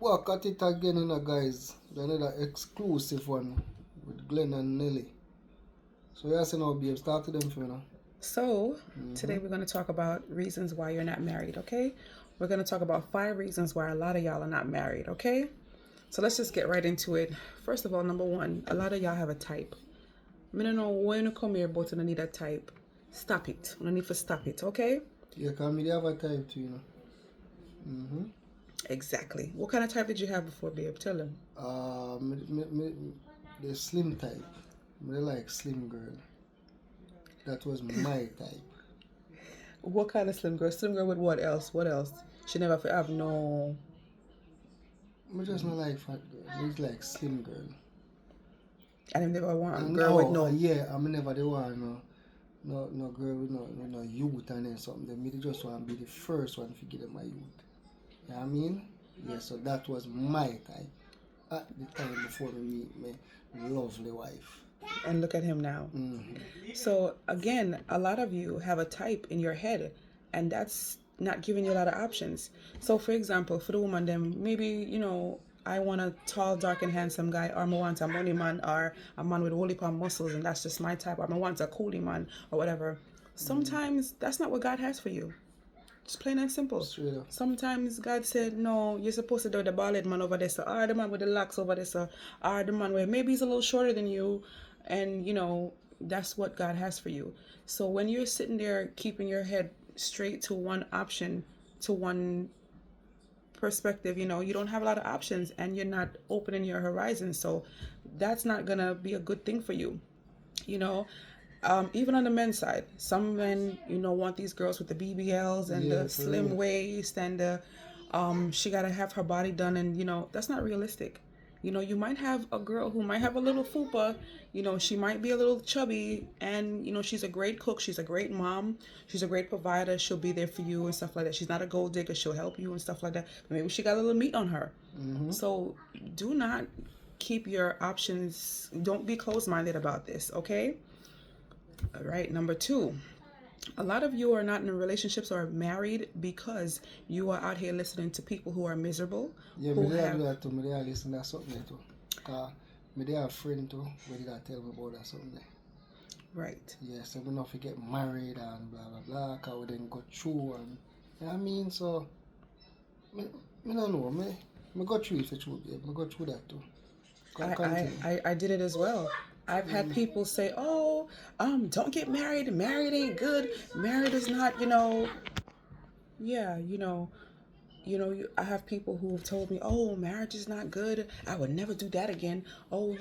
Back at it again, guys. Another exclusive one with Glen and Nelly. So, yes, babe, start to them for now. So, today we're going to talk about reasons why you're not married, okay? We're going to talk about 5 reasons why a lot of y'all are not married, okay? So, let's just get right into it. First of all, number one, a lot of y'all have a type. I don't know when you come here, but you don't need a type. Stop it. You don't need to stop it, okay? Yeah, because me have a type too, Exactly. What kind of type did you have before, babe? Tell them. The slim type. I like slim girl. That was my type. What kind of slim girl? Slim girl with what else? What else? She never have no. I just not like fat girl. I just like slim girl. I never want a And girl with no. yeah, I'm never the one no girl with no youth and then something. They me just want to be the first one to give them my youth. You know what I mean? Yeah, so that was my type. At the time before me meet my lovely wife. And look at him now. So again, a lot of you have a type in your head, and that's not giving you a lot of options. So for example, for the woman, then maybe I want a tall, dark, and handsome guy, or I want a money man, or a man with woolly palm muscles, and that's just my type. Or I want a coolie man, or whatever. Sometimes that's not what God has for you. Just plain and simple. Sometimes God said, no, you're supposed to do the bald man over there, so, or the man with the locks over there, so, or the man where maybe he's a little shorter than you, and that's what God has for you. So when you're sitting there keeping your head straight to one option, to one perspective, you don't have a lot of options, and you're not opening your horizons. So that's not gonna be a good thing for you. you know Even on the men's side, some men want these girls with the BBLs and the slim waist, and she gotta have her body done, and that's not realistic. You might have a girl who might have a little fupa. She might be a little chubby, and she's a great cook, she's a great mom, she's a great provider, she'll be there for you and stuff like that. She's not a gold digger, she'll help you and stuff like that. But maybe she got a little meat on her. So do not keep your options, don't be closed-minded about this, okay? All right, number two, a lot of you are not in relationships or married because you are out here listening to people who are miserable. Yeah, me do that too. Me they listen to something too. Me they have friend too where they tell me about that something. Right. Yeah, so we not get married and blah blah blah. Cause we then go through and you know what I mean. So me don't know. Me go through it for true, babe. Me go through that too. I did it as well. I've had people say, "Oh, don't get married. Married ain't good. Married is not, yeah, I have people who have told me, "Oh, marriage is not good. I would never do that again. Oh,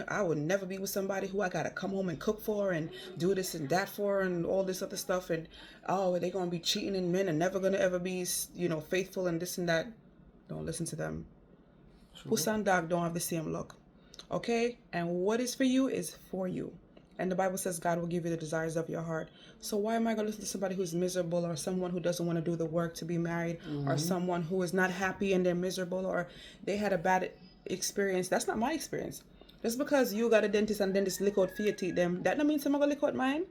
I would never be with somebody who I gotta come home and cook for and do this and that for and all this other stuff. And oh, they're gonna be cheating, and men are never gonna ever be, faithful and this and that." Don't listen to them. Puss and dog don't have the same luck. Okay? And what is for you is for you. And the Bible says God will give you the desires of your heart. So why am I going to listen to somebody who's miserable, or someone who doesn't want to do the work to be married, or someone who is not happy and they're miserable, or they had a bad experience? That's not my experience. Just because you got a dentist and dentist lick out for your teeth, them, that don't mean I'm going to lick out mine.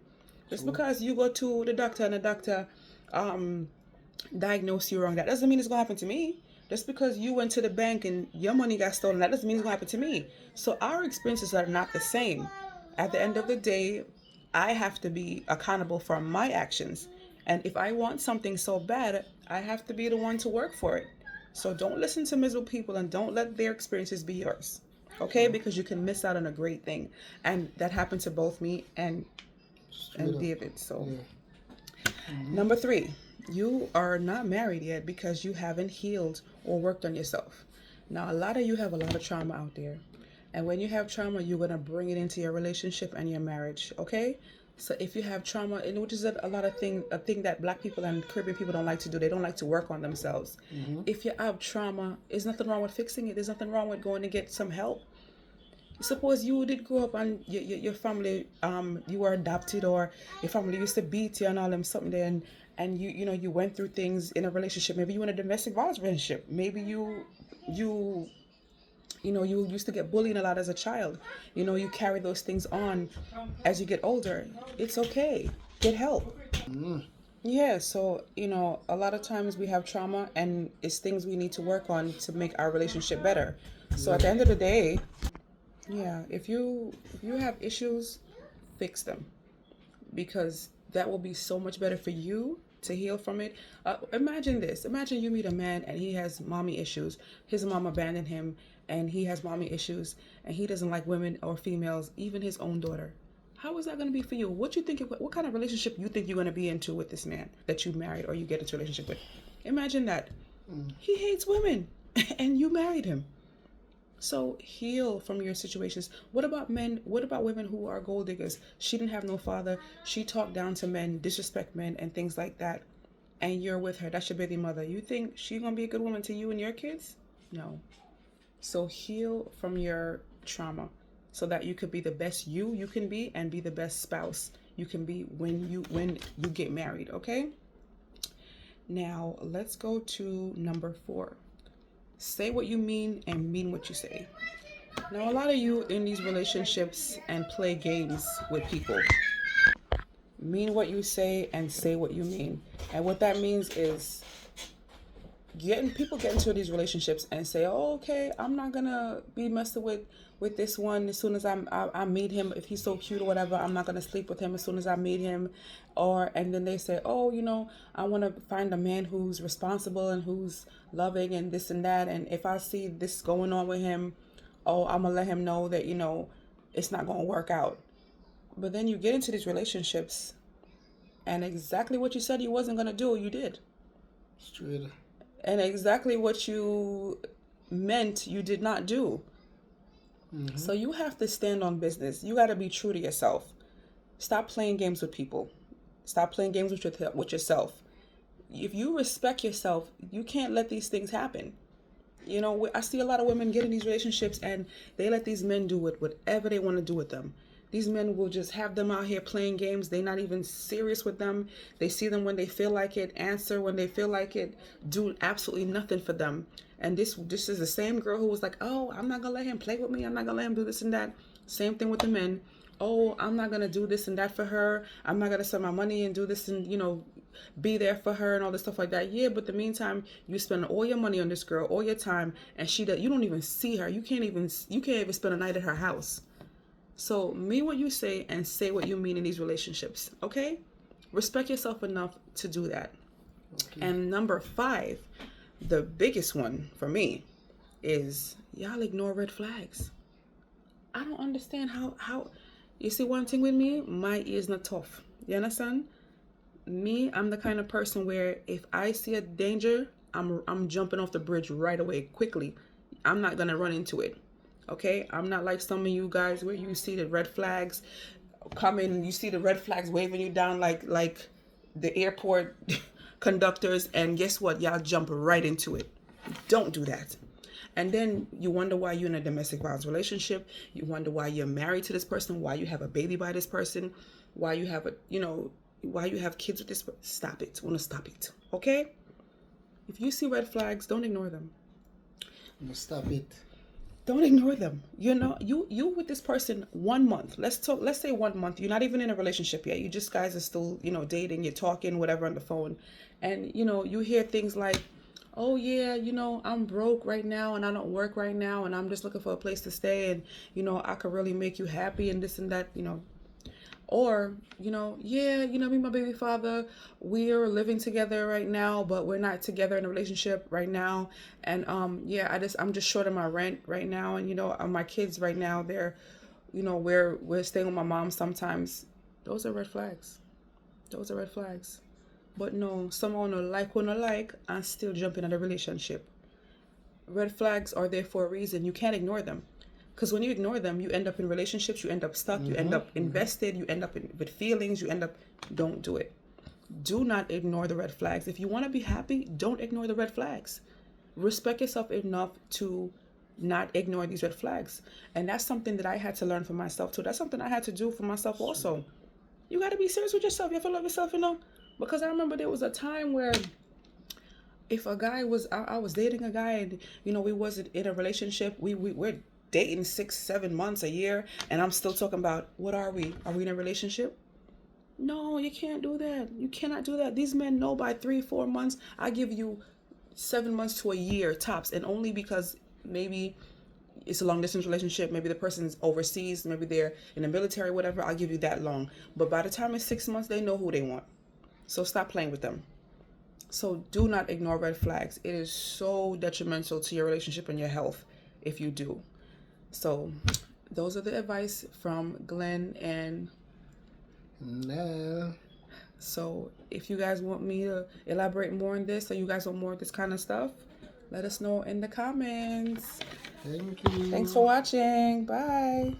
Just because you go to the doctor and the doctor diagnose you wrong, that doesn't mean it's going to happen to me. Just because you went to the bank and your money got stolen, that doesn't mean it's going to happen to me. So our experiences are not the same. At the end of the day, I have to be accountable for my actions. And if I want something so bad, I have to be the one to work for it. So don't listen to miserable people, and don't let their experiences be yours. Okay? Because you can miss out on a great thing. And that happened to both me and David. So number three, you are not married yet because you haven't healed or worked on yourself. Now, a lot of you have a lot of trauma out there. And when you have trauma, you're going to bring it into your relationship and your marriage, okay? So if you have trauma, and which is a thing that Black people and Caribbean people don't like to do, they don't like to work on themselves. If you have trauma, there's nothing wrong with fixing it. There's nothing wrong with going to get some help. Suppose you did grow up and your family, you were adopted, or your family used to beat you and all them something there, and you went through things in a relationship. Maybe you in a domestic violence relationship. Maybe you used to get bullied a lot as a child. You carry those things on as you get older. It's okay. Get help. Yeah, so, a lot of times we have trauma and it's things we need to work on to make our relationship better. So at the end Right. of the day, yeah, if you have issues, fix them, because that will be so much better for you to heal from it. Imagine this. Imagine you meet a man and he has mommy issues. His mom abandoned him and he has mommy issues and he doesn't like women or females, even his own daughter. How is that going to be for you? What you think? What kind of relationship you think you're going to be into with this man that you married or you get into a relationship with? Imagine that Mm. he hates women, and you married him. So heal from your situations. What about men? What about women who are gold diggers? She didn't have no father. She talked down to men, disrespect men, and things like that. And you're with her. That's your baby mother. You think she's gonna be a good woman to you and your kids? No. So heal from your trauma, so that you could be the best you can be and be the best spouse you can be when you get married. Okay. Now let's go to number 4. Say what you mean and mean what you say. Now, a lot of you in these relationships and play games with people. Mean what you say what you mean. And what that means is get into these relationships and say, oh, okay, I'm not gonna be messing with this one as soon as I meet him. If he's so cute or whatever, I'm not gonna sleep with him as soon as I meet him. Or and then they say, oh, I want to find a man who's responsible and who's loving and this and that. And if I see this going on with him, oh, I'm gonna let him know that it's not gonna work out. But then you get into these relationships, and exactly what you said you wasn't gonna do, you did. Straight. And exactly what you meant, you did not do. Mm-hmm. So you have to stand on business. You got to be true to yourself. Stop playing games with people. Stop playing games with yourself. If you respect yourself, you can't let these things happen. I see a lot of women get in these relationships and they let these men do whatever they want to do with them. These men will just have them out here playing games. They're not even serious with them. They see them when they feel like it, answer when they feel like it, do absolutely nothing for them. And this is the same girl who was like, oh, I'm not gonna let him play with me. I'm not gonna let him do this and that. Same thing with the men. Oh, I'm not gonna do this and that for her. I'm not gonna spend my money and do this and be there for her and all this stuff like that. Yeah, but the meantime, you spend all your money on this girl, all your time, and you don't even see her. You can't even spend a night at her house. So mean what you say and say what you mean in these relationships. Okay? Respect yourself enough to do that. Okay. And number 5, the biggest one for me, is y'all ignore red flags. I don't understand how you see one thing with me, my ears not tough. You understand? Me, I'm the kind of person where if I see a danger, I'm jumping off the bridge right away, quickly. I'm not gonna run into it. Okay? I'm not like some of you guys where you see the red flags coming, you see the red flags waving you down like the airport conductors, and guess what? Y'all jump right into it. Don't do that. And then you wonder why you're in a domestic violence relationship. You wonder why you're married to this person, why you have a baby by this person, why you have why you have kids with this person. Stop it. I want to stop it. Okay? If you see red flags, don't ignore them. No, stop it. Don't ignore them. You with this person 1 month. Let's say 1 month. You're not even in a relationship yet. You just guys are still, dating, you're talking, whatever on the phone. And you hear things like, oh yeah, I'm broke right now and I don't work right now and I'm just looking for a place to stay and I could really make you happy and this and that. Or, yeah, me and my baby father, we're living together right now, but we're not together in a relationship right now. And yeah, I'm just short of my rent right now. And my kids right now, they're, we're staying with my mom sometimes. Those are red flags. Those are red flags. But no, someone who no like and still jump in a relationship. Red flags are there for a reason. You can't ignore them. Because when you ignore them, you end up in relationships, you end up stuck, you end up invested, you end up with feelings, don't do it. Do not ignore the red flags. If you want to be happy, don't ignore the red flags. Respect yourself enough to not ignore these red flags. And that's something that I had to learn for myself too. That's something I had to do for myself also. You got to be serious with yourself. You have to love yourself. Because I remember there was a time where if a guy was, I was dating a guy and, we wasn't in a relationship. We're dating 6, 7 months, a year. And I'm still talking about, what are we? Are we in a relationship? No, you can't do that. You cannot do that. These men know by 3, 4 months. I give you 7 months to a year tops, and only because maybe it's a long distance relationship, maybe the person's overseas, maybe they're in the military, whatever, I'll give you that long. But by the time it's 6 months, they know who they want. So stop playing with them. So do not ignore red flags. It is so detrimental to your relationship and your health if you do. So those are the advice from Glenn. And No. so if you guys want me to elaborate more on this, or you guys want more of this kind of stuff, let us know in the comments. Thank you. Thanks for watching. Bye.